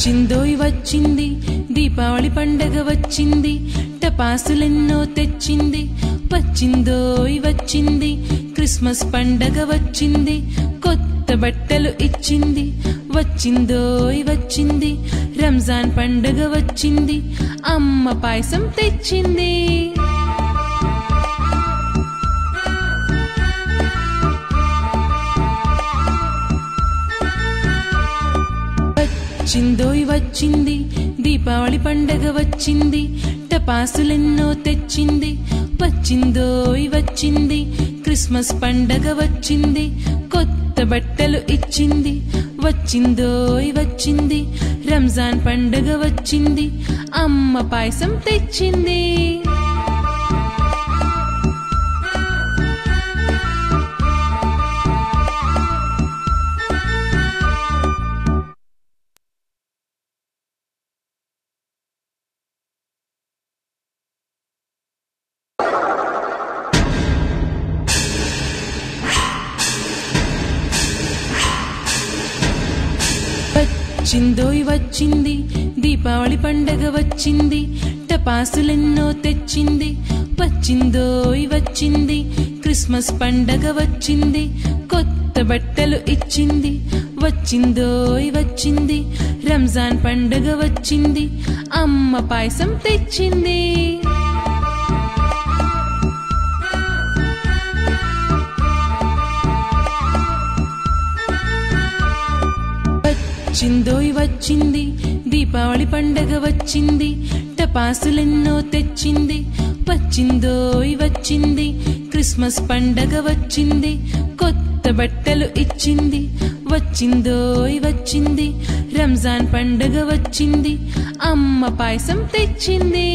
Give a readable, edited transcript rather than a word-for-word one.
వచ్చిందోయ్ వచ్చింది దీపావళి పండగ వచ్చింది టపాసులెన్నో తెచ్చింది వచ్చిందోయ్ వచ్చింది క్రిస్మస్ పండగ వచ్చింది కొత్త బట్టలు ఇచ్చింది వచ్చిందోయ్ వచ్చింది రంజాన్ పండగ వచ్చింది అమ్మ పాయసం తెచ్చింది వచ్చిందోయ్ వచ్చింది దీపావళి పండగ వచ్చింది టపాసులెన్నో తెచ్చింది వచ్చిందోయ్ వచ్చింది క్రిస్మస్ పండగ వచ్చింది కొత్త బట్టలు ఇచ్చింది వచ్చిందోయ్ వచ్చింది రంజాన్ పండగ వచ్చింది అమ్మ పాయసం తెచ్చింది వచ్చిందోయ్ వచ్చింది దీపావళి పండగ వచ్చింది టపాసులెన్నో తెచ్చింది వచ్చిందోయ్ వచ్చింది క్రిస్మస్ పండగ వచ్చింది కొత్త బట్టలు ఇచ్చింది వచ్చిందోయ్ వచ్చింది రంజాన్ పండగ వచ్చింది అమ్మ పాయసం తెచ్చింది వచ్చిందోయ్ వచ్చింది దీపావళి పండగ వచ్చింది టపాసులెన్నో తెచ్చింది వచ్చిందోయ్ వచ్చింది క్రిస్మస్ పండగ వచ్చింది కొత్త బట్టలు ఇచ్చింది వచ్చిందోయ్ వచ్చింది రంజాన్ పండగ వచ్చింది అమ్మ పాయసం తెచ్చింది